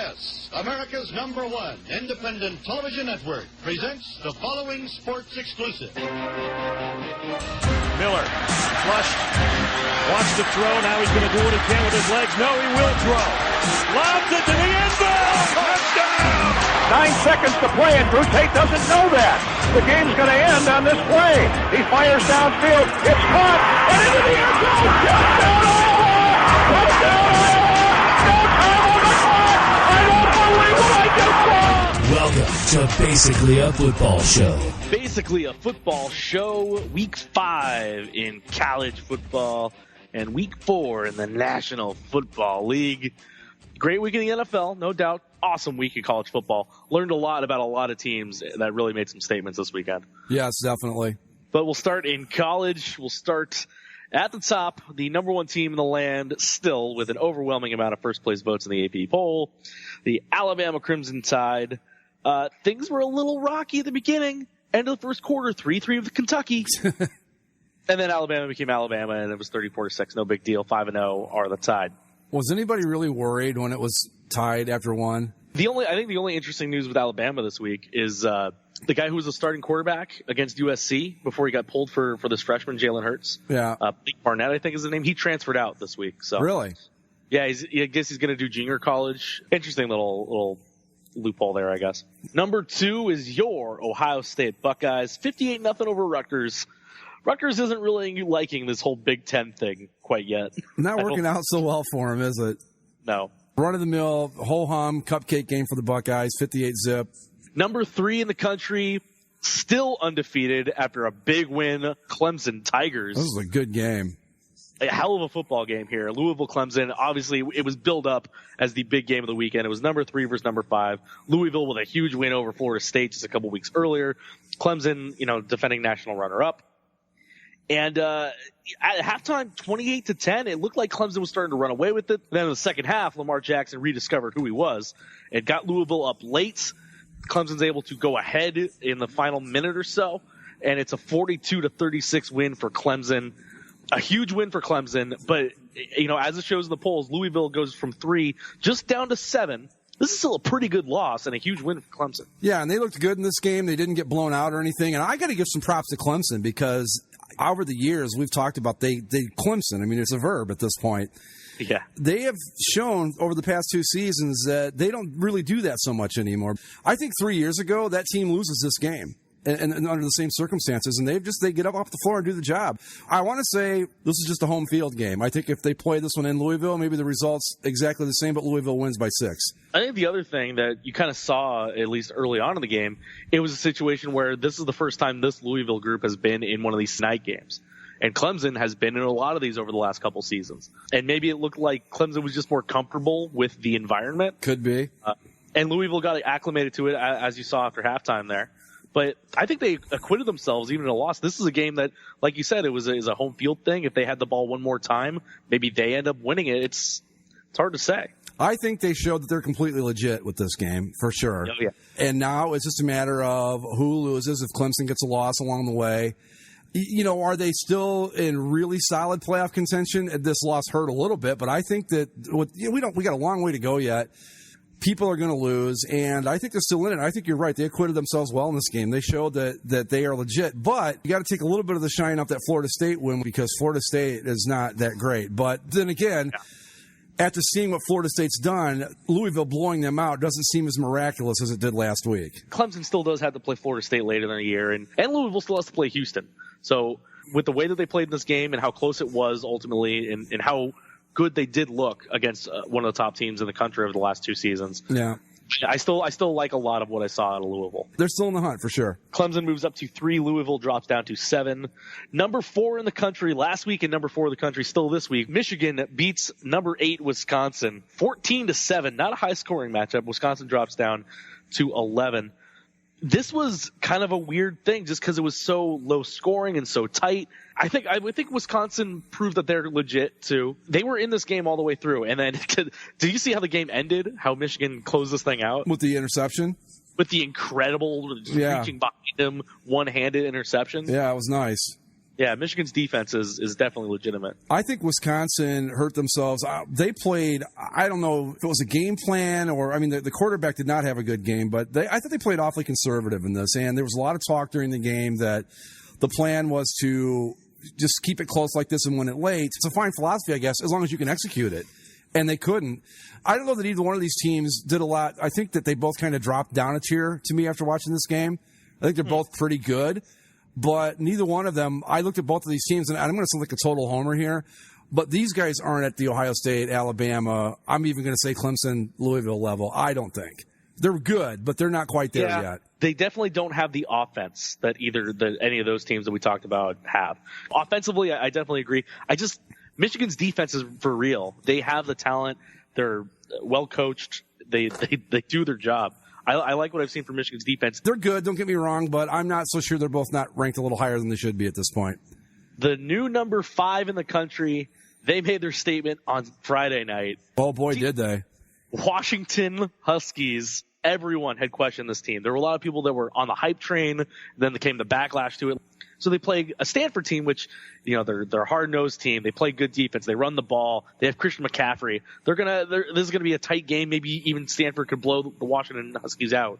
CBS, America's #1 independent television network, presents the following sports exclusive. Miller, flushed, wants to throw, now he's going to do what he can with his legs. No, he will throw. Lobs it to the end zone! Touchdown! 9 seconds to play, and Drew Tate doesn't know that. The game's going to end on this play. He fires downfield. It's caught, and into the end zone! Touchdown, Iowa! Touchdown, Iowa! No time on the clock! I don't believe what I just saw! Welcome to Basically a Football Show. Basically a Football Show, Week 5 in college football and Week 4 in the National Football League. Great week in the NFL, no doubt. Awesome week in college football. Learned a lot about a lot of teams that really made some statements this weekend. Yes, definitely. But we'll start in college. We'll start at the top, the #1 team in the land, still with an overwhelming amount of first-place votes in the AP poll, the Alabama Crimson Tide. Things were a little rocky at the beginning. End of the first quarter, 3-3 with Kentucky. And then Alabama became Alabama, and it was 34-6. No big deal. 5-0 are the Tide. Was anybody really worried when it was tied after one? I think the only interesting news with Alabama this week is the guy who was the starting quarterback against USC before he got pulled for this freshman, Jalen Hurts. Yeah. Blake Barnett, I think is his name. He transferred out this week. So really? Yeah, I guess he's going to do junior college. Interesting little loophole there, I guess. #2 is your Ohio State Buckeyes, 58-0 over Rutgers. Rutgers isn't really liking this whole Big Ten thing quite yet. Not working out so well for him, is it? No. Run-of-the-mill, ho-hum, cupcake game for the Buckeyes, 58-zip. #3 in the country, still undefeated after a big win, Clemson Tigers. This was a good game. A hell of a football game here. Louisville-Clemson, obviously it was billed up as the big game of the weekend. It was #3 versus #5. Louisville with a huge win over Florida State just a couple weeks earlier. Clemson, defending national runner-up. And at halftime, 28-10, it looked like Clemson was starting to run away with it. Then in the second half, Lamar Jackson rediscovered who he was and got Louisville up late. Clemson's able to go ahead in the final minute or so, and it's a 42-36 win for Clemson. A huge win for Clemson, but, as it shows in the polls, Louisville goes from 3 just down to 7. This is still a pretty good loss and a huge win for Clemson. Yeah, and they looked good in this game. They didn't get blown out or anything. And I got to give some props to Clemson because over the years we've talked about they Clemson. I mean, it's a verb at this point. Yeah. They have shown over the past 2 seasons that they don't really do that so much anymore. I think 3 years ago that team loses this game. And under the same circumstances, and they get up off the floor and do the job. I want to say this is just a home field game. I think if they play this one in Louisville, maybe the result's exactly the same, but Louisville wins by 6. I think the other thing that you kind of saw, at least early on in the game, it was a situation where this is the first time this Louisville group has been in one of these night games. And Clemson has been in a lot of these over the last couple seasons. And maybe it looked like Clemson was just more comfortable with the environment. Could be. And Louisville got acclimated to it, as you saw after halftime there. But I think they acquitted themselves even in a loss. This is a game that, like you said, it was a home field thing. If they had the ball one more time, maybe they end up winning it. It's hard to say. I think they showed that they're completely legit with this game, for sure. Oh, yeah. And now it's just a matter of who loses if Clemson gets a loss along the way. Are they still in really solid playoff contention? This loss hurt a little bit, but I think that we got a long way to go yet. People are going to lose, and I think they're still in it. I think you're right. They acquitted themselves well in this game. They showed that they are legit. But you got to take a little bit of the shine off that Florida State win because Florida State is not that great. But then again, after seeing what Florida State's done, Louisville blowing them out doesn't seem as miraculous as it did last week. Clemson still does have to play Florida State later in the year, and Louisville still has to play Houston. So with the way that they played in this game and how close it was ultimately and how good they did look against one of the top teams in the country over the last 2 seasons. Yeah. I still like a lot of what I saw out of Louisville. They're still in the hunt for sure. Clemson moves up to 3. Louisville drops down to 7. #4 in the country last week and #4 in the country still this week. Michigan beats #8 Wisconsin 14-7. Not a high scoring matchup. Wisconsin drops down to 11. This was kind of a weird thing just because it was so low scoring and so tight. I think Wisconsin proved that they're legit too. They were in this game all the way through. And then did you see how the game ended? How Michigan closed this thing out? With the interception? With the incredible reaching behind him, one-handed interception. Yeah, it was nice. Yeah, Michigan's defense is definitely legitimate. I think Wisconsin hurt themselves. They played, I don't know if it was a game plan or, I mean, the quarterback did not have a good game, but I thought they played awfully conservative in this. And there was a lot of talk during the game that the plan was to just keep it close like this and win it late. It's a fine philosophy, I guess, as long as you can execute it. And they couldn't. I don't know that either one of these teams did a lot. I think that they both kind of dropped down a tier to me after watching this game. I think they're both pretty good. But neither one of them, I looked at both of these teams, and I'm going to sound like a total homer here, but these guys aren't at the Ohio State, Alabama, I'm even going to say Clemson, Louisville level. I don't think. They're good, but they're not quite there yet. They definitely don't have the offense that any of those teams that we talked about have. Offensively, I definitely agree. Michigan's defense is for real. They have the talent. They're well coached. They do their job. I like what I've seen from Michigan's defense. They're good, don't get me wrong, but I'm not so sure they're both not ranked a little higher than they should be at this point. The new number 5 in the country, they made their statement on Friday night. Oh, boy, did they. Washington Huskies. Everyone had questioned this team. There were a lot of people that were on the hype train. Then there came the backlash to it. So they play a Stanford team, which, they're a hard-nosed team. They play good defense. They run the ball. They have Christian McCaffrey. This is going to be a tight game. Maybe even Stanford could blow the Washington Huskies out.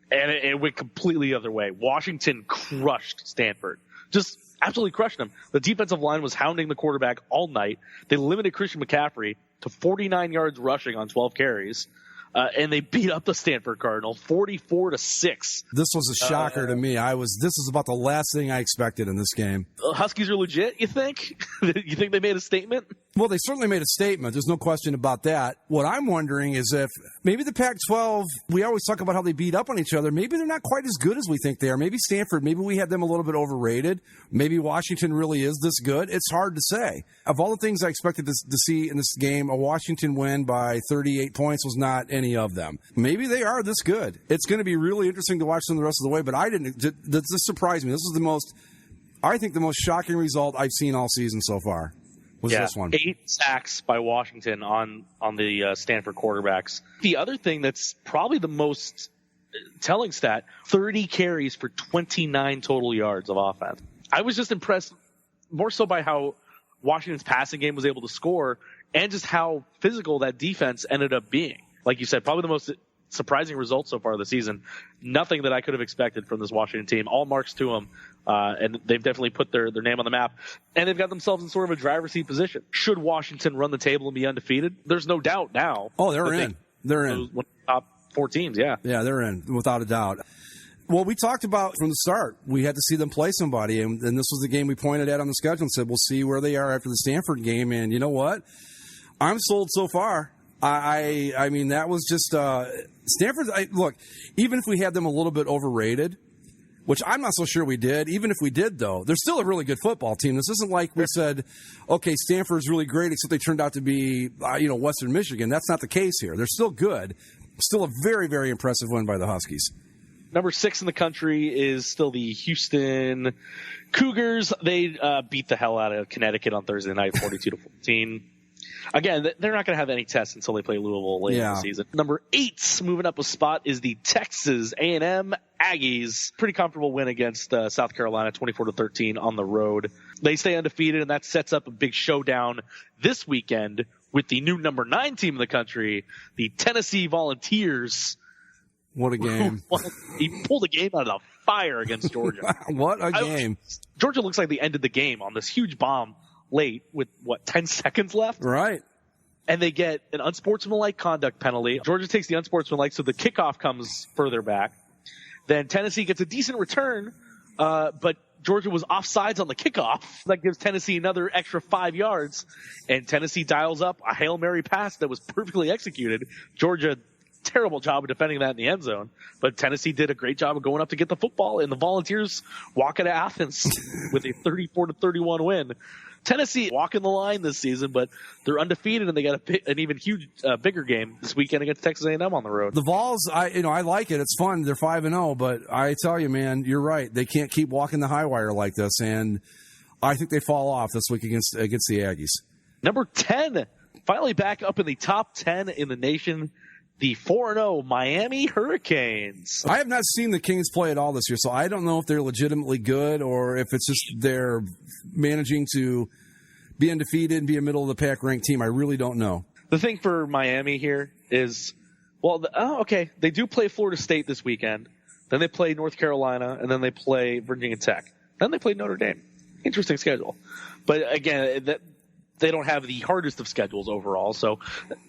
And it went completely the other way. Washington crushed Stanford. Just absolutely crushed them. The defensive line was hounding the quarterback all night. They limited Christian McCaffrey to 49 yards rushing on 12 carries. And they beat up the Stanford Cardinal 44-6. This was a shocker to me. This is about the last thing I expected in this game. Huskies are legit, you think? You think they made a statement? Well, they certainly made a statement. There's no question about that. What I'm wondering is if maybe the Pac-12, we always talk about how they beat up on each other. Maybe they're not quite as good as we think they are. Maybe Stanford, maybe we had them a little bit overrated. Maybe Washington really is this good. It's hard to say. Of all the things I expected to see in this game, a Washington win by 38 points was not any of them. Maybe they are this good. It's going to be really interesting to watch them the rest of the way, but this surprised me. This was the most shocking result I've seen all season so far. This one. 8 sacks by Washington on the Stanford quarterbacks. The other thing that's probably the most telling stat, 30 carries for 29 total yards of offense. I was just impressed more so by how Washington's passing game was able to score and just how physical that defense ended up being. Like you said, probably the most surprising result so far this season. Nothing that I could have expected from this Washington team. All marks to them. And they've definitely put their name on the map. And they've got themselves in sort of a driver's seat position. Should Washington run the table and be undefeated? There's no doubt now. Oh, they're in. They're in. One of the top 4 teams, yeah. Yeah, they're in, without a doubt. Well, we talked about from the start, we had to see them play somebody. And this was the game we pointed at on the schedule and said, we'll see where they are after the Stanford game. And you know what? I'm sold so far. I mean, that was just Stanford. Look, even if we had them a little bit overrated, which I'm not so sure we did. Even if we did, though, they're still a really good football team. This isn't like we said, okay, Stanford's really great, except they turned out to be, Western Michigan. That's not the case here. They're still good. Still a very, very impressive win by the Huskies. Number 6 in the country is still the Houston Cougars. They beat the hell out of Connecticut on Thursday night, 42-14. Again, they're not going to have any tests until they play Louisville later in the season. Number 8, moving up a spot, is the Texas A&M Aggies. Pretty comfortable win against South Carolina, 24-13 on the road. They stay undefeated, and that sets up a big showdown this weekend with the new number 9 team in the country, the Tennessee Volunteers. What a game. He pulled a game out of the fire against Georgia. What a game. Georgia looks like they ended the game on this huge bomb late with 10 seconds left? Right. And they get an unsportsmanlike conduct penalty. Georgia takes the unsportsmanlike, so the kickoff comes further back. Then Tennessee gets a decent return, but Georgia was offsides on the kickoff. That gives Tennessee another extra 5 yards, and Tennessee dials up a Hail Mary pass that was perfectly executed. Georgia, terrible job of defending that in the end zone, but Tennessee did a great job of going up to get the football, and the Volunteers walk out of Athens with a 34-31 win. Tennessee walking the line this season, but they're undefeated, and they got an even bigger game this weekend against Texas A&M on the road. The Vols, I like it. It's fun. They're 5-0, but I tell you, man, you're right. They can't keep walking the high wire like this, and I think they fall off this week against the Aggies. Number 10, finally back up in the top 10 in the nation, the 4-0 Miami Hurricanes. I have not seen the Kings play at all this year, so I don't know if they're legitimately good or if it's just they're managing to be undefeated and be a middle-of-the-pack ranked team. I really don't know. The thing for Miami here is, they do play Florida State this weekend. Then they play North Carolina, and then they play Virginia Tech. Then they play Notre Dame. Interesting schedule. But again, they don't have the hardest of schedules overall. So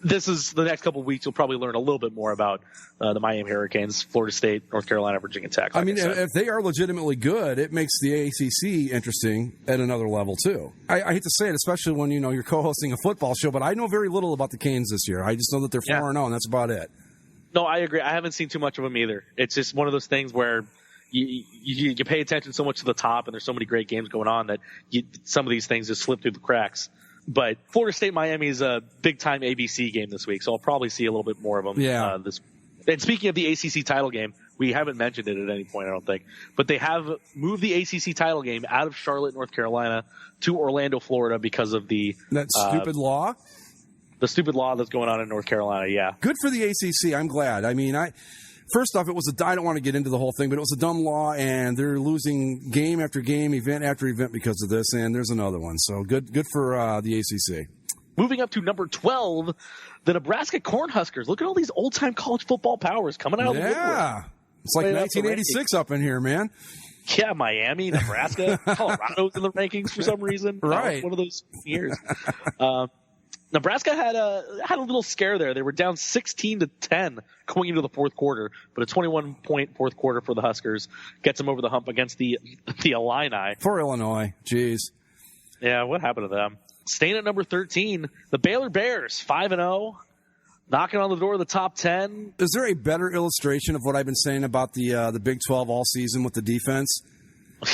this is the next couple of weeks. You'll probably learn a little bit more about the Miami Hurricanes, Florida State, North Carolina, Virginia Tech. Like if they are legitimately good, it makes the ACC interesting at another level too. I hate to say it, especially when you're co-hosting a football show, but I know very little about the Canes this year. I just know that they're 4-0, and that's about it. No, I agree. I haven't seen too much of them either. It's just one of those things where you pay attention so much to the top, and there's so many great games going on that some of these things just slip through the cracks. But Florida State Miami is a big-time ABC game this week, so I'll probably see a little bit more of them. Yeah. And speaking of the ACC title game, we haven't mentioned it at any point, I don't think. But they have moved the ACC title game out of Charlotte, North Carolina, to Orlando, Florida because of that stupid law? The stupid law that's going on in North Carolina, yeah. Good for the ACC. I'm glad. I mean, first off, I don't want to get into the whole thing, but it was a dumb law, and they're losing game after game, event after event because of this, and there's another one. So good for the ACC. Moving up to number 12, the Nebraska Cornhuskers. Look at all these old-time college football powers coming out of the woodwork. Yeah. It's like 1986 up in here, man. Yeah, Miami, Nebraska, Colorado's in the rankings for some reason. Right. One of those years. Nebraska had a little scare there. They were down 16-10 going into the fourth quarter, but a 21-point fourth quarter for the Huskers gets them over the hump against the Illini. For Illinois, jeez. Yeah, what happened to them? Staying at number 13, the Baylor Bears, 5-0, knocking on the door of the top 10. Is there a better illustration of what I've been saying about the Big 12 all season with the defense?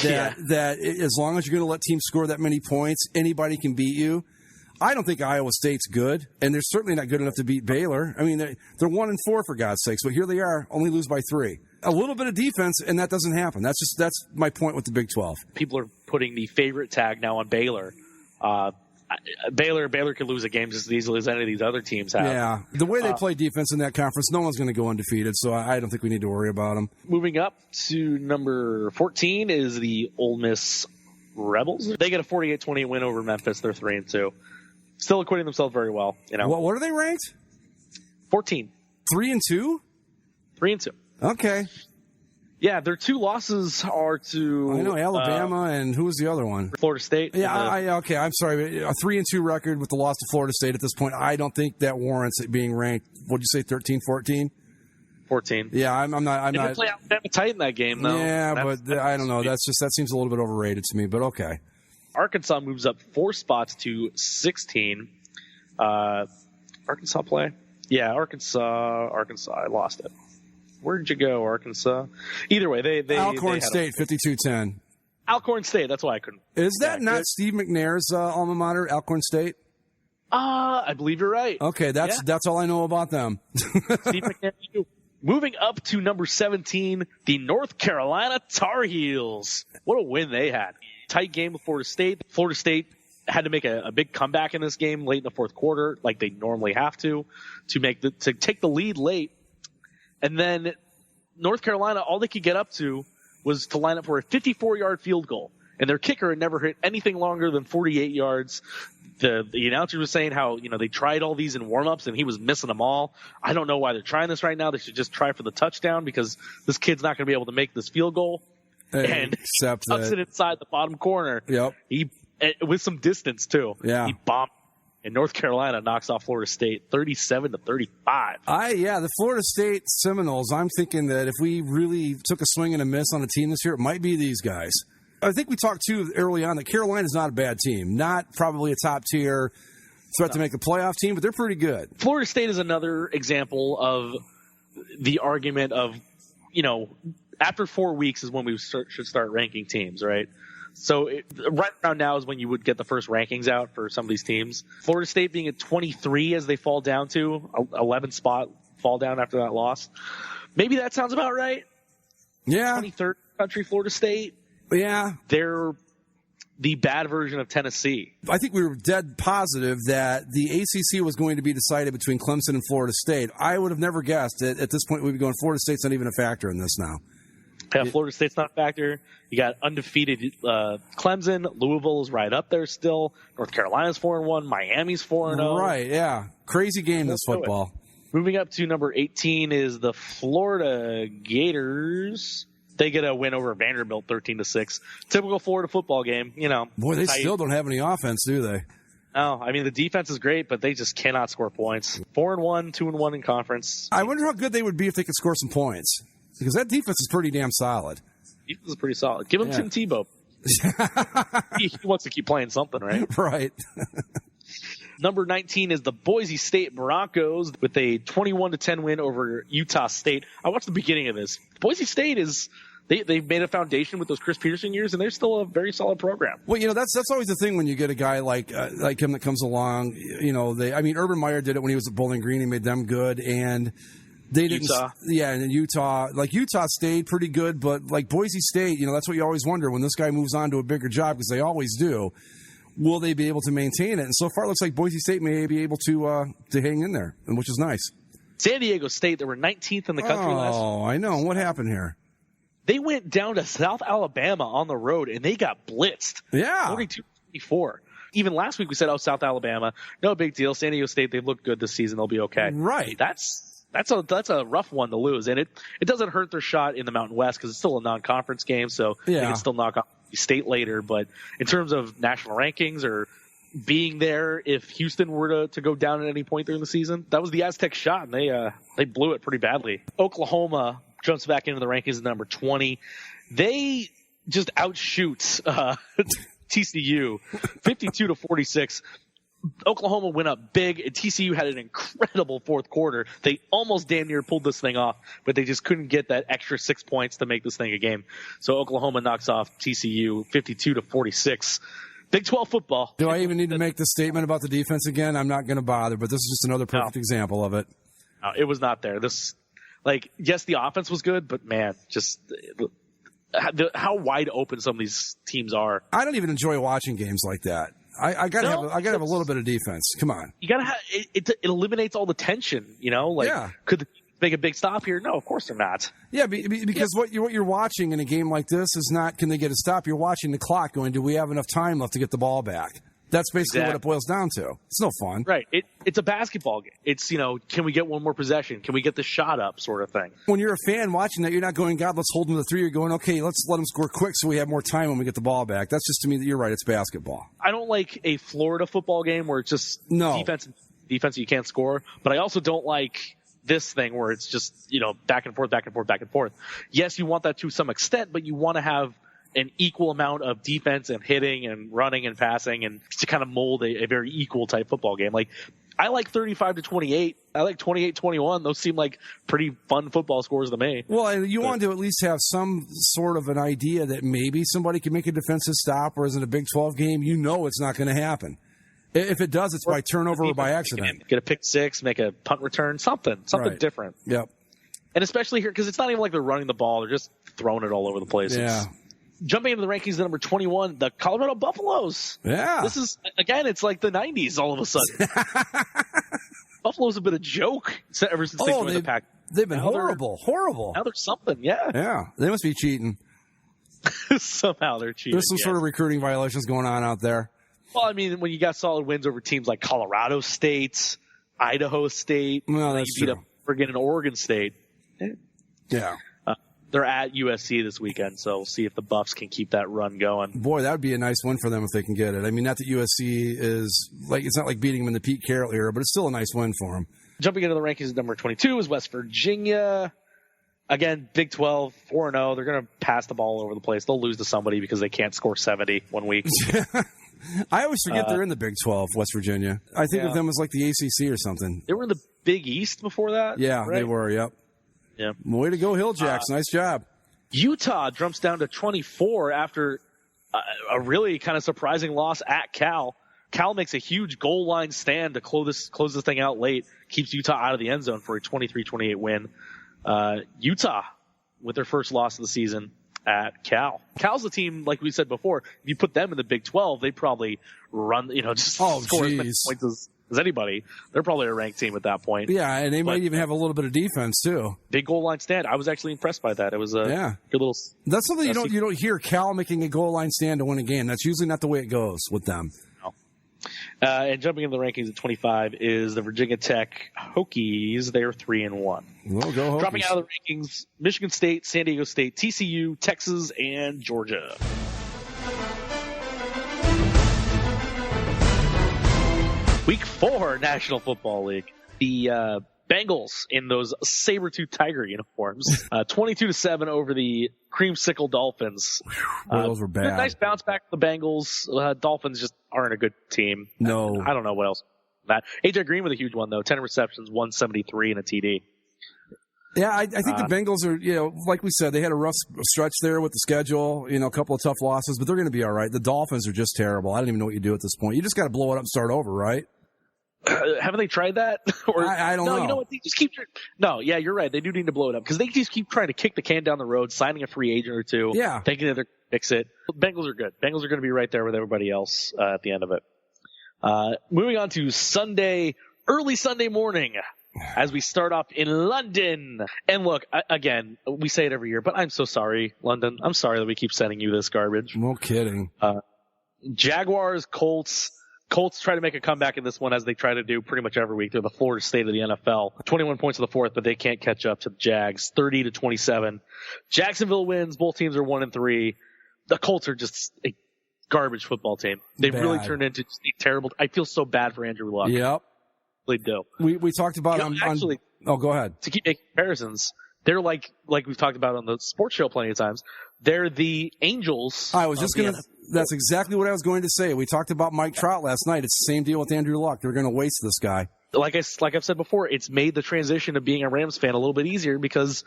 That as long as you're going to let teams score that many points, anybody can beat you. I don't think Iowa State's good, and they're certainly not good enough to beat Baylor. I mean, they're 1-4 for God's sakes, but here they are, only lose by 3. A little bit of defense, and that doesn't happen. That's my point with the Big 12. People are putting the favorite tag now on Baylor. Baylor could lose a game just as easily as any of these other teams have. Yeah, the way they play defense in that conference, no one's going to go undefeated, so I don't think we need to worry about them. Moving up to number 14 is the Ole Miss Rebels. They get a 48-20 win over Memphis. They're 3-2. Still acquitting themselves very well. What are they ranked? 14. 3-2? 3-2. Okay. Yeah, their 2 losses are to... I know, Alabama, and who was the other one? Florida State. Yeah, okay, I'm sorry. A 3-2 record with the loss to Florida State at this point, I don't think that warrants it being ranked, what'd you say, 13, 14? 14. Yeah, I'm not... They did play Alabama tight in that game, though. Yeah, but I don't know. That seems a little bit overrated to me, but okay. Arkansas moves up 4 spots to 16. Arkansas play? Yeah, Arkansas. I lost it. Where'd you go, Arkansas? Either way, they Alcorn State, 52-10. Alcorn State, that's why I couldn't. Is that not Steve McNair's alma mater, Alcorn State? I believe you're right. Okay, that's all I know about them. Steve McNair, moving up to number 17, the North Carolina Tar Heels. What a win they had. Tight game with Florida State. Florida State had to make a big comeback in this game late in the fourth quarter, like they normally have to take the lead late. And then North Carolina, all they could get up to was to line up for a 54-yard field goal. And their kicker had never hit anything longer than 48 yards. The announcer was saying how, they tried all these in warm-ups and he was missing them all. I don't know why they're trying this right now. They should just try for the touchdown because this kid's not going to be able to make this field goal. And except tucks it inside the bottom corner. Yep. With some distance, too. Yeah. He bombed. And North Carolina knocks off Florida State 37-35. The Florida State Seminoles, I'm thinking that if we really took a swing and a miss on a team this year, it might be these guys. I think we talked, too, early on that Carolina's not a bad team. Not probably a top-tier threat to make the playoff team, but they're pretty good. Florida State is another example of the argument of, after 4 weeks is when we should start ranking teams, right? So right around now is when you would get the first rankings out for some of these teams. Florida State being at 23 as they fall down to 11 spot fall down after that loss. Maybe that sounds about right. Yeah. 23rd country, Florida State. Yeah. They're the bad version of Tennessee. I think we were dead positive that the ACC was going to be decided between Clemson and Florida State. I would have never guessed that at this point we'd be going Florida State's not even a factor in this now. Yeah, Florida State's not a factor. You got undefeated Clemson. Louisville is right up there still. North Carolina's 4-1. Miami's 4-0. Right, yeah. Crazy game this football. Moving up to number 18 is the Florida Gators. They get a win over Vanderbilt 13-6. Typical Florida football game, you know. Boy, they still don't have any offense, do they? No, I mean, the defense is great, but they just cannot score points. 4-1, 2-1 in conference. I wonder how good they would be if they could score some points. Because that defense is pretty damn solid. Defense is pretty solid. Give him Tim Tebow. He wants to keep playing something, right? Right. Number 19 is the Boise State Broncos with a 21-10 win over Utah State. I watched the beginning of this. Boise State is... They've made a foundation with those Chris Peterson years, and they're still a very solid program. Well, you know, that's always the thing when you get a guy like him that comes along. You know, Urban Meyer did it when he was at Bowling Green. He made them good, and they didn't. Utah. Yeah, and Utah stayed pretty good, but like Boise State, you know, that's what you always wonder when this guy moves on to a bigger job, because they always do. Will they be able to maintain it? And so far, it looks like Boise State may be able to hang in there, which is nice. San Diego State, they were 19th in the country last year. Oh, I know. What happened here? They went down to South Alabama on the road, and they got blitzed. Yeah. 42-24. Even last week we said, South Alabama, no big deal. San Diego State, they've looked good this season. They'll be okay. Right. That's a rough one to lose. And it doesn't hurt their shot in the Mountain West because it's still a non-conference game, so they can still knock off State later. But in terms of national rankings or being there if Houston were to go down at any point during the season, that was the Aztec shot, and they blew it pretty badly. Oklahoma jumps back into the rankings at number 20. They just outshoot TCU 52-46. Oklahoma went up big, and TCU had an incredible fourth quarter. They almost damn near pulled this thing off, but they just couldn't get that extra 6 points to make this thing a game. So Oklahoma knocks off TCU 52-46. Big 12 football. Do I even need to make the statement about the defense again? I'm not going to bother, but this is just another perfect example of it. No, it was not there. Yes, the offense was good, but man, just how wide open some of these teams are. I don't even enjoy watching games like that. I gotta have a little bit of defense. Come on. You gotta have it eliminates all the tension, you know? Could they make a big stop here? No, of course they're not. Yeah, because what you're watching in a game like this is not, can they get a stop? You're watching the clock going, do we have enough time left to get the ball back? That's basically what it boils down to. It's no fun. Right. It's a basketball game. It's, can we get one more possession? Can we get the shot up sort of thing? When you're a fan watching that, you're not going, God, let's hold them to the three. You're going, okay, let's let them score quick so we have more time when we get the ball back. That's just to me that you're right. It's basketball. I don't like a Florida football game where it's just defense you can't score. But I also don't like this thing where it's just, back and forth, back and forth, back and forth. Yes, you want that to some extent, but you want to have an equal amount of defense and hitting and running and passing, and to kind of mold a very equal type football game. Like, I like 35-28. I like 28-21. Those seem like pretty fun football scores to me. Well, and you want to at least have some sort of an idea that maybe somebody can make a defensive stop, whereas in a Big 12 game, it's not going to happen. If it does, it's by turnover or by accident. Get a pick six, make a punt return, something different. Yep. And especially here, because it's not even like they're running the ball. They're just throwing it all over the place. Yeah. Jumping into the rankings, number 21, the Colorado Buffaloes. Yeah. This is, again, it's like the 90s all of a sudden. Buffalo's a bit of a joke ever since they joined the pack. They've been horrible. Now they're something, yeah. Yeah. They must be cheating. Somehow they're cheating. There's some sort of recruiting violations going on out there. Well, I mean, when you got solid wins over teams like Colorado State, Idaho State, well, that's you beat up friggin' an Oregon State. Yeah. They're at USC this weekend, so we'll see if the Buffs can keep that run going. Boy, that would be a nice win for them if they can get it. I mean, not that USC is it's not like beating them in the Pete Carroll era, but it's still a nice win for them. Jumping into the rankings, number 22 is West Virginia. Again, Big 12, 4-0. They're going to pass the ball all over the place. They'll lose to somebody because they can't score 70 one week. I always forget they're in the Big 12, West Virginia. I think of them as like the ACC or something. They were in the Big East before that? Yeah, right? They were, yep. Yeah. Way to go, Hill Jacks. Nice job. Utah jumps down to 24 after a really kind of surprising loss at Cal. Cal makes a huge goal line stand to close this thing out late, keeps Utah out of the end zone for a 23-28 win. Utah, with their first loss of the season at Cal. Cal's a team, like we said before, if you put them in the Big 12, they probably run, just score as many points as anybody. They're probably a ranked team at that point. Yeah, and they might even have a little bit of defense too. Big goal line stand. I was actually impressed by that. It was a good little. That's something you don't hear Cal making a goal line stand to win a game. That's usually not the way it goes with them. And jumping into the rankings at 25 is the Virginia Tech Hokies. They're 3-1. We'll go Hokies. Dropping out of the rankings, Michigan State, San Diego State, TCU, Texas, and Georgia. Week 4 National Football League. The Bengals in those saber-tooth tiger uniforms, 22-7 over the creamsicle Dolphins. Those were bad. Nice bounce back for the Bengals. Dolphins just aren't a good team. No. I don't know what else. That AJ Green with a huge one though, 10 receptions, 173 and a TD. Yeah, I think the Bengals are, like we said, they had a rough stretch there with the schedule, a couple of tough losses, but they're going to be all right. The Dolphins are just terrible. I don't even know what you do at this point. You just got to blow it up and start over, right? Haven't they tried that? Or, I don't know. No, you know what? They just keep. No, yeah, you're right. They do need to blow it up because they just keep trying to kick the can down the road, signing a free agent or two, thinking that they're going to fix it. Bengals are good. Bengals are going to be right there with everybody else at the end of it. Moving on to Sunday, early Sunday morning, as we start off in London. And look, again, we say it every year, but I'm so sorry, London. I'm sorry that we keep sending you this garbage. No kidding. Jaguars, Colts. Colts try to make a comeback in this one as they try to do pretty much every week. They're the Florida State of the NFL. 21 points in the fourth, but they can't catch up to the Jags. 30-27. Jacksonville wins. Both teams are 1-3. The Colts are just a garbage football team. They've really turned into just a terrible. I feel so bad for Andrew Luck. Yep. They do. We talked about oh, go ahead. To keep making comparisons, they're like we've talked about on the sports show plenty of times. They're the Angels. I was just going to. That's exactly what I was going to say. We talked about Mike Trout last night. It's the same deal with Andrew Luck. They're going to waste this guy. Like I've said before, it's made the transition of being a Rams fan a little bit easier because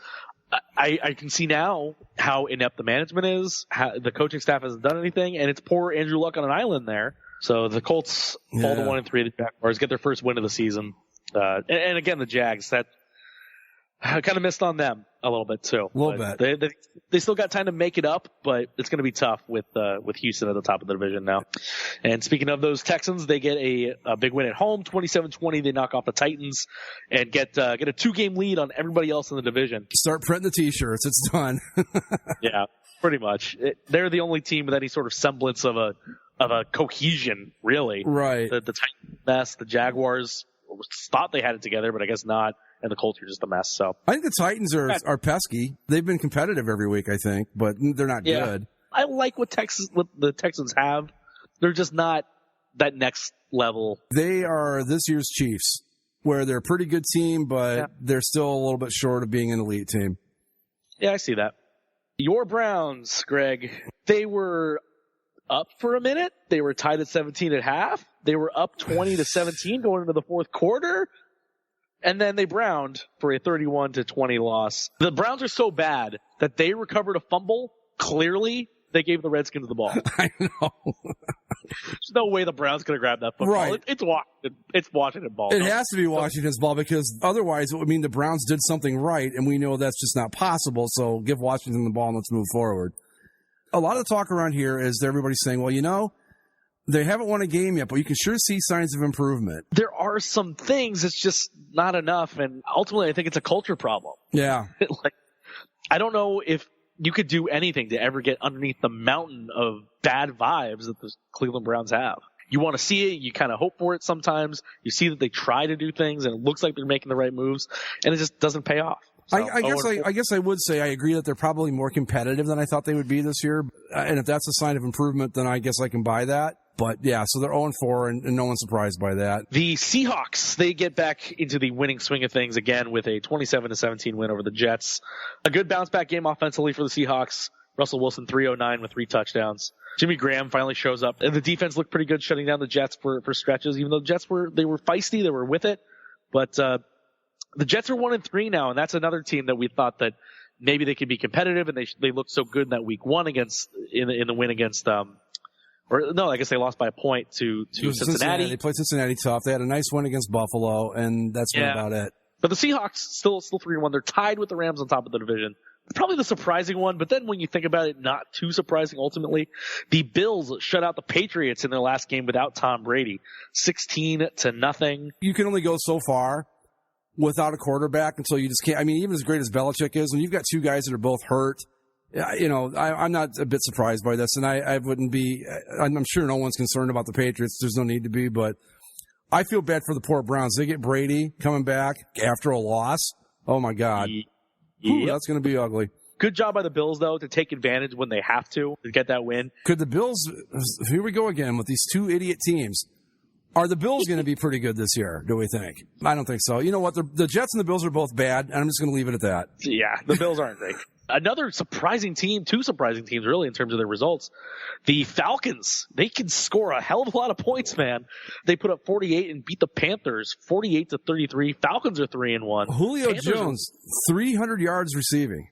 I can see now how inept the management is, how the coaching staff hasn't done anything, and it's poor Andrew Luck on an island there. So the Colts fall to 1-3. The Jaguars get their first win of the season. And again, the Jags, that I kind of missed on them a little bit too. A little bit. They still got time to make it up, but it's going to be tough with Houston at the top of the division now. And speaking of those Texans, they get a big win at home, 27-20. They knock off the Titans and get a 2-game lead on everybody else in the division. Start printing the T-shirts. It's done. Yeah, pretty much. They're the only team with any sort of semblance of a cohesion, really. Right. The Titans mess, the Jaguars thought they had it together, but I guess not. And the Colts are just a mess. So I think the Titans are pesky. They've been competitive every week, I think, but they're not good. I like what the Texans have. They're just not that next level. They are this year's Chiefs, where they're a pretty good team, but they're still a little bit short of being an elite team. Yeah, I see that. Your Browns, Greg, they were up for a minute. They were tied at 17 at half. They were up 20-17 going into the fourth quarter. And then they browned for a 31-20 loss. The Browns are so bad that they recovered a fumble. Clearly, they gave the Redskins the ball. I know. There's no way the Browns could have grabbed that football. Right. It's Washington ball. It has to be Washington's ball because otherwise it would mean the Browns did something right, and we know that's just not possible. So give Washington the ball and let's move forward. A lot of the talk around here is everybody's saying, well, they haven't won a game yet, but you can sure see signs of improvement. There are some things. It's just not enough. And ultimately, I think it's a culture problem. Yeah. I don't know if you could do anything to ever get underneath the mountain of bad vibes that the Cleveland Browns have. You want to see it. You kind of hope for it sometimes. You see that they try to do things, and it looks like they're making the right moves, and it just doesn't pay off. So, I guess I would say I agree that they're probably more competitive than I thought they would be this year. And if that's a sign of improvement, then I guess I can buy that. But yeah, so they're 0-4 and no one's surprised by that. The Seahawks, they get back into the winning swing of things again with a 27-17 win over the Jets. A good bounce back game offensively for the Seahawks. Russell Wilson 309 with 3 touchdowns. Jimmy Graham finally shows up. And the defense looked pretty good shutting down the Jets for stretches, even though the Jets were feisty, they were with it. But the Jets are 1-3 now, and that's another team that we thought that maybe they could be competitive, and they looked so good in that week one in the win against I guess they lost by a point to Cincinnati. They played Cincinnati tough. They had a nice win against Buffalo, and that's about it. But the Seahawks still 3-1. They're tied with the Rams on top of the division. probably the surprising one, but then when you think about it, not too surprising ultimately. The Bills shut out the Patriots in their last game without Tom Brady, 16-0. You can only go so far without a quarterback until you just can't. I mean, even as great as Belichick is, when you've got two guys that are both hurt, I'm not a bit surprised by this, and I wouldn't be. I'm sure no one's concerned about the Patriots. There's no need to be, but I feel bad for the poor Browns. They get Brady coming back after a loss. Oh my God. Ooh, that's going to be ugly. Good job by the Bills, though, to take advantage when they have to get that win. Could the Bills, here we go again with these two idiot teams. Are the Bills going to be pretty good this year, do we think? I don't think so. You know what? The Jets and the Bills are both bad, and I'm just going to leave it at that. Yeah, the Bills aren't great. Another surprising team, two surprising teams, really, in terms of their results. The Falcons, they can score a hell of a lot of points, man. They put up 48 and beat the Panthers 48-33. Falcons are 3-1. Julio Panthers Jones, 300 yards receiving.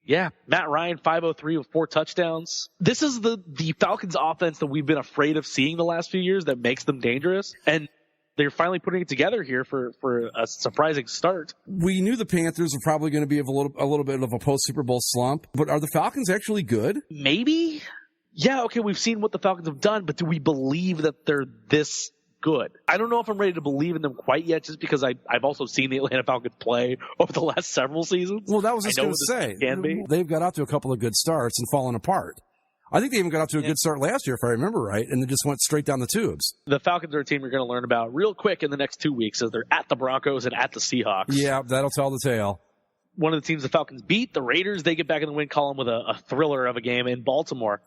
Yeah, Matt Ryan, 503 with 4 touchdowns. This is the Falcons offense that we've been afraid of seeing the last few years that makes them dangerous. And they're finally putting it together here for a surprising start. We knew the Panthers were probably going to be a little bit of a post-Super Bowl slump, but are the Falcons actually good? Maybe. Yeah, okay, we've seen what the Falcons have done, but do we believe that they're this good? I don't know if I'm ready to believe in them quite yet, just because I've also seen the Atlanta Falcons play over the last several seasons. Well, that was just going to say. They've got out to a couple of good starts and fallen apart. I think they even got out to a good start last year, if I remember right, and they just went straight down the tubes. The Falcons are a team you're going to learn about real quick in the next 2 weeks, as they're at the Broncos and at the Seahawks. Yeah, that'll tell the tale. One of the teams the Falcons beat, the Raiders, they get back in the win column with a thriller of a game in Baltimore.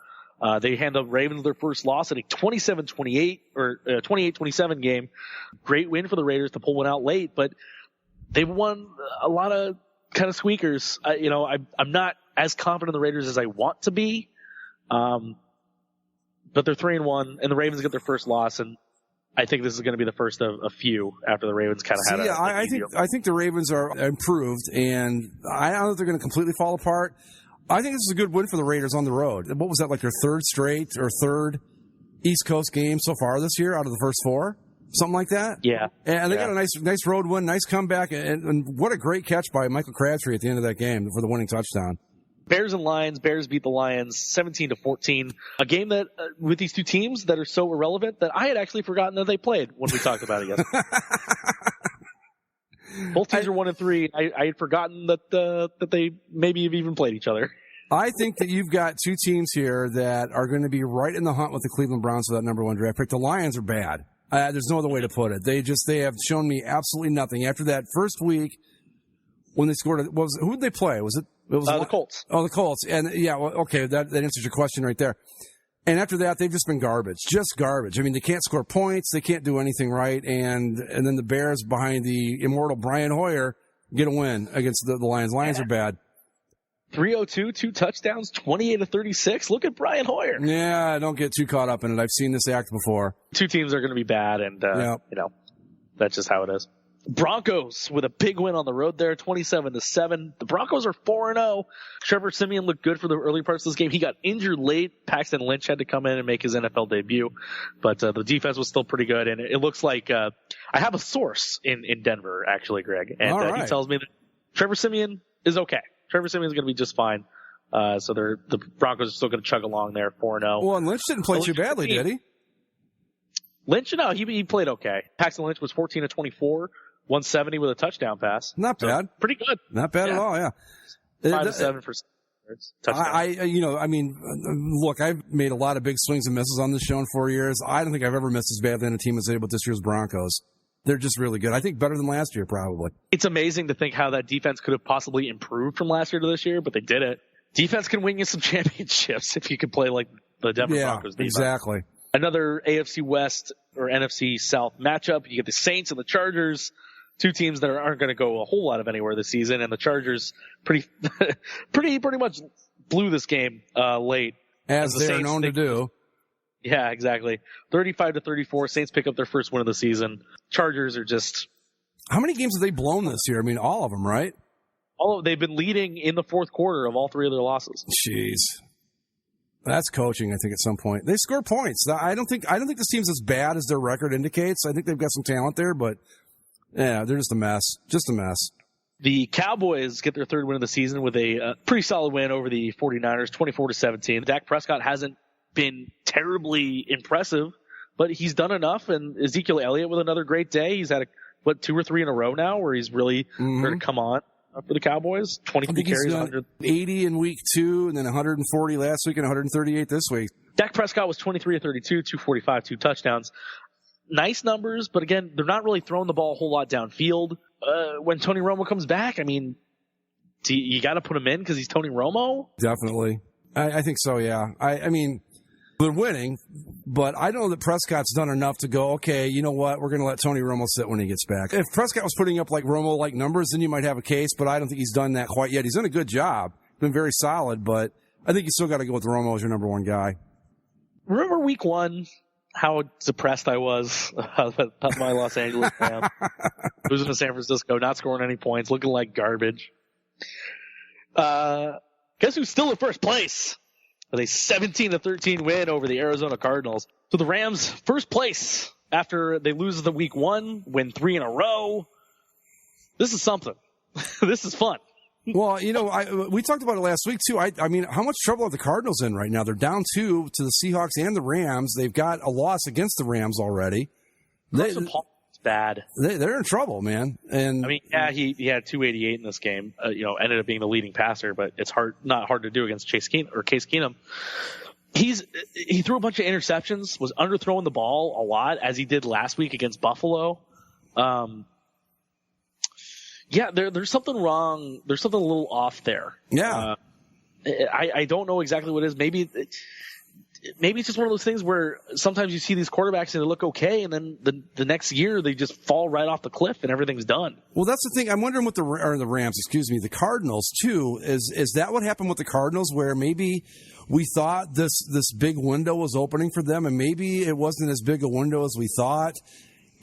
They hand the Ravens their first loss in a 27-28 or 28-27 game. Great win for the Raiders to pull one out late, but they've won a lot of kind of squeakers. I'm not as confident in the Raiders as I want to be. But they're 3-1, and the Ravens get their first loss, and I think this is going to be the first of a few after the Ravens kind of had I think the Ravens are improved, and I don't know if they're going to completely fall apart. I think this is a good win for the Raiders on the road. What was that, like their third East Coast game so far this year out of the first 4? Something like that? Yeah. And they got a nice road win, nice comeback, and what a great catch by Michael Crabtree at the end of that game for the winning touchdown. Bears and Lions. Bears beat the Lions 17-14. A game that with these two teams that are so irrelevant that I had actually forgotten that they played when we talked about it yesterday. Both teams are 1-3. I had forgotten that they maybe have even played each other. I think that you've got two teams here that are going to be right in the hunt with the Cleveland Browns for that number 1 draft pick. The Lions are bad. There's no other way to put it. They have shown me absolutely nothing after that first week when they scored. Who did they play? Was it the Colts? Oh, the Colts. And yeah, well, okay, that answers your question right there. And after that, they've just been garbage, just garbage. I mean, they can't score points, they can't do anything right, and then the Bears behind the immortal Brian Hoyer get a win against the Lions. Lions are bad. 302, 2 touchdowns, 28-36. Look at Brian Hoyer. Yeah, don't get too caught up in it. I've seen this act before. Two teams are going to be bad, and that's just how it is. Broncos with a big win on the road there, 27-7. The Broncos are 4-0. Trevor Siemian looked good for the early parts of this game. He got injured late. Paxton Lynch had to come in and make his NFL debut, but the defense was still pretty good. And it looks like I have a source in Denver, actually, Greg, and he tells me that Trevor Siemian is okay. Trevor Siemian's going to be just fine. So the Broncos are still going to chug along there, 4-0. Well, and Lynch didn't play too badly, did he? Lynch, no, he played okay. Paxton Lynch was 14-24. 170 with a touchdown pass. Not bad. So pretty good. Not bad at all, yeah. 5-7 for touchdowns. Look, I've made a lot of big swings and misses on this show in 4 years. I don't think I've ever missed as badly on a team as I did with this year's Broncos. They're just really good. I think better than last year, probably. It's amazing to think how that defense could have possibly improved from last year to this year, but they did it. Defense can win you some championships if you can play like the Denver Broncos defense. Exactly. Another AFC West or NFC South matchup. You get the Saints and the Chargers. Two teams that aren't going to go a whole lot of anywhere this season, and the Chargers pretty much blew this game late. As they're known to do. Yeah, exactly. 35-34. Saints pick up their first win of the season. Chargers are just... How many games have they blown this year? I mean, all of them, right? They've been leading in the fourth quarter of all 3 of their losses. Jeez. That's coaching, I think, at some point. They score points. I don't think this team's as bad as their record indicates. I think they've got some talent there, but... yeah, they're just a mess. Just a mess. The Cowboys get their third win of the season with a pretty solid win over the 49ers, 24-17. Dak Prescott hasn't been terribly impressive, but he's done enough. And Ezekiel Elliott with another great day. He's had 2 or 3 in a row now where he's really started to come on for the Cowboys. 23 carries, 100. 80 in week 2, and then 140 last week and 138 this week. Dak Prescott was 23 of 32, 245, 2 touchdowns. Nice numbers, but again, they're not really throwing the ball a whole lot downfield. When Tony Romo comes back, I mean, you got to put him in because he's Tony Romo? Definitely. I think so, yeah. I mean, they're winning, but I know that Prescott's done enough to go, okay, you know what, we're going to let Tony Romo sit when he gets back. If Prescott was putting up like Romo-like numbers, then you might have a case, but I don't think he's done that quite yet. He's done a good job, been very solid, but I think you still got to go with Romo as your number one guy. Remember week 1? How depressed I was about my Los Angeles Rams. Losing to San Francisco, not scoring any points, looking like garbage. Guess who's still in first place? With a 17-13 win over the Arizona Cardinals. So the Rams, first place after they lose the week 1, win 3 in a row. This is something. This is fun. Well, you know, we talked about it last week, too. I mean, how much trouble are the Cardinals in right now? They're down 2 to the Seahawks and the Rams. They've got a loss against the Rams already. Carson Palmer's bad. They're in trouble, man. And I mean, yeah, he had 288 in this game. Ended up being the leading passer, but it's not hard to do against Case Keenum. He threw a bunch of interceptions, was underthrowing the ball a lot, as he did last week against Buffalo. Yeah, there's something wrong. There's something a little off there. Yeah. I don't know exactly what it is. Maybe it's just one of those things where sometimes you see these quarterbacks and they look okay, and then the next year they just fall right off the cliff and everything's done. Well, that's the thing. I'm wondering what the Rams, the Cardinals too. Is that what happened with the Cardinals, where maybe we thought this big window was opening for them, and maybe it wasn't as big a window as we thought?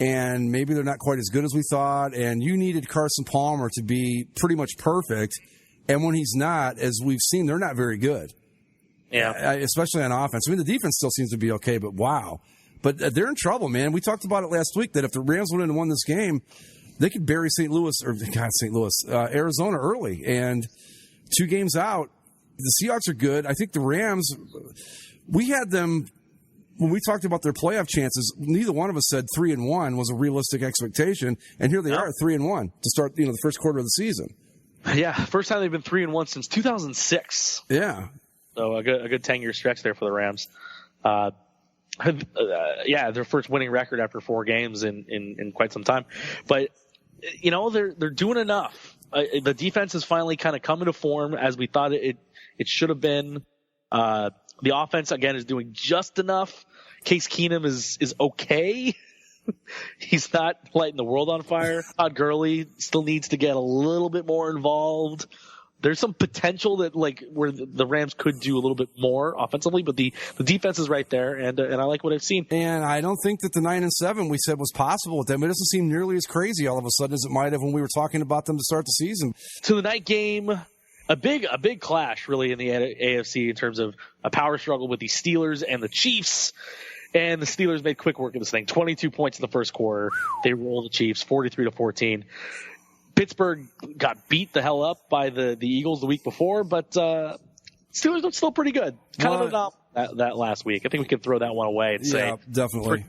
And maybe they're not quite as good as we thought, and you needed Carson Palmer to be pretty much perfect. And when he's not, as we've seen, they're not very good. Yeah. Especially on offense. I mean, the defense still seems to be okay, but wow. But they're in trouble, man. We talked about it last week that if the Rams went in and won this game, they could bury Arizona early. And 2 games out, the Seahawks are good. I think the Rams, we had them. When we talked about their playoff chances, neither one of us said 3-1 was a realistic expectation, and here they are at 3-1 to start, the first quarter of the season. Yeah, first time they've been 3-1 since 2006. Yeah, so a good 10-year stretch there for the Rams. Their first winning record after 4 games in quite some time. But they're doing enough. The defense is finally kind of coming to form as we thought it should have been. The offense, again, is doing just enough. Case Keenum is okay. He's not lighting the world on fire. Todd Gurley still needs to get a little bit more involved. There's some potential that where the Rams could do a little bit more offensively, but the defense is right there, and I like what I've seen. And I don't think that the 9-7 we said was possible with them. It doesn't seem nearly as crazy all of a sudden as it might have when we were talking about them to start the season. So the night game, a big clash really in the AFC in terms of a power struggle with the Steelers and the Chiefs. And the Steelers made quick work of this thing. 22 points in the first quarter. They rolled the Chiefs 43-14. Pittsburgh got beat the hell up by the Eagles the week before, but Steelers look still pretty good. Kind of not that last week. I think we could throw that one away and say, definitely.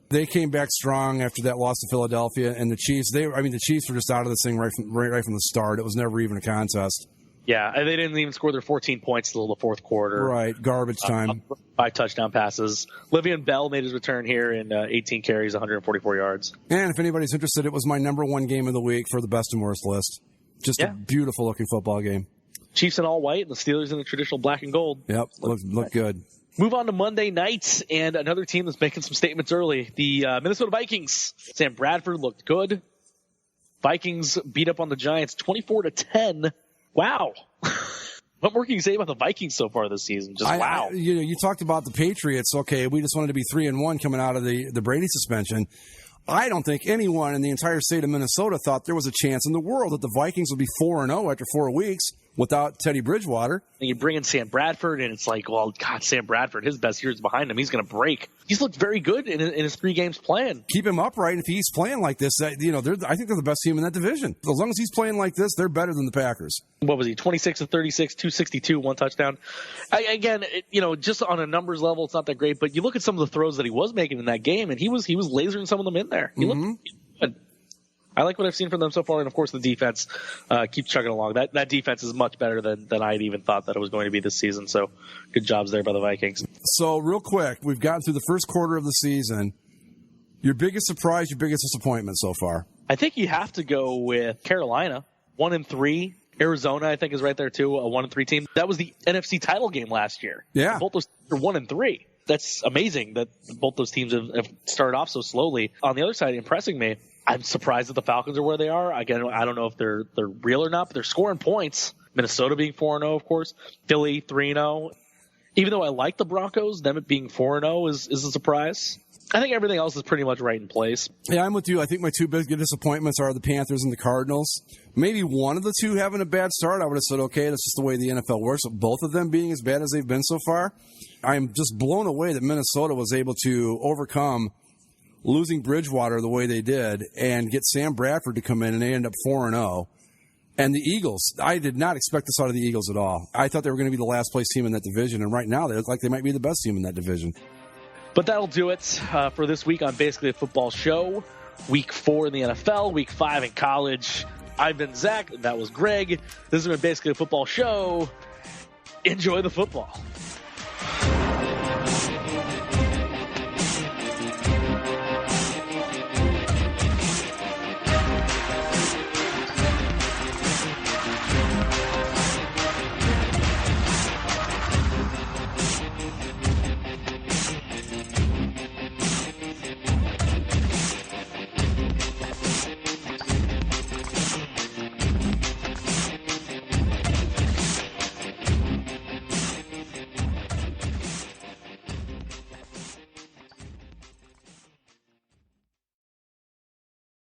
They came back strong after that loss to Philadelphia, and the Chiefs. The Chiefs were just out of this thing right from the start. It was never even a contest. Yeah, and they didn't even score their 14 points until the fourth quarter. Right, garbage time. 5 touchdown passes. Le'Veon Bell made his return here in 18 carries, 144 yards. And if anybody's interested, it was my number 1 game of the week for the best and worst list. Just a beautiful-looking football game. Chiefs in all white and the Steelers in the traditional black and gold. Yep, look good. Move on to Monday nights, and another team that's making some statements early. The Minnesota Vikings. Sam Bradford looked good. Vikings beat up on the Giants 24-10. Wow. What more can you say about the Vikings so far this season? Wow. You talked about the Patriots. Okay, we just wanted to be 3-1 coming out of the Brady suspension. I don't think anyone in the entire state of Minnesota thought there was a chance in the world that the Vikings would be 4-0 after 4 weeks without Teddy Bridgewater. And you bring in Sam Bradford, and it's like, well, God, Sam Bradford, his best years behind him. He's going to break. He's looked very good in his 3 games playing. Keep him upright. If he's playing like this, I think they're the best team in that division. As long as he's playing like this, they're better than the Packers. What was he? 26 of 36, 262, 1 touchdown. Just on a numbers level, it's not that great. But you look at some of the throws that he was making in that game, and he was lasering some of them in there. He looked good. I like what I've seen from them so far, and of course the defense keeps chugging along. That defense is much better than I had even thought that it was going to be this season. So good jobs there by the Vikings. So real quick, we've gotten through the first quarter of the season. Your biggest surprise, your biggest disappointment so far? I think you have to go with Carolina, 1-3. Arizona, I think, is right there too, a 1-3 team. That was the NFC title game last year. Yeah, both those teams are 1-3. That's amazing that both those teams have started off so slowly. On the other side, impressing me, I'm surprised that the Falcons are where they are. Again, I don't know if they're real or not, but they're scoring points. Minnesota being 4-0, of course. Philly 3-0. Even though I like the Broncos, them being 4-0 is a surprise. I think everything else is pretty much right in place. Yeah, I'm with you. I think my 2 big disappointments are the Panthers and the Cardinals. Maybe one of the 2 having a bad start, I would have said, okay, that's just the way the NFL works. But both of them being as bad as they've been so far, I'm just blown away that Minnesota was able to overcome losing Bridgewater the way they did and get Sam Bradford to come in, and they end up 4-0. And the Eagles, I did not expect this out of the Eagles at all. I thought they were going to be the last place team in that division, and right now they look like they might be the best team in that division. But that'll do it for this week on Basically a Football Show. Week 4 in the NFL, Week 5 in college. I've been Zach. That was Greg. This has been Basically a Football Show. Enjoy the football.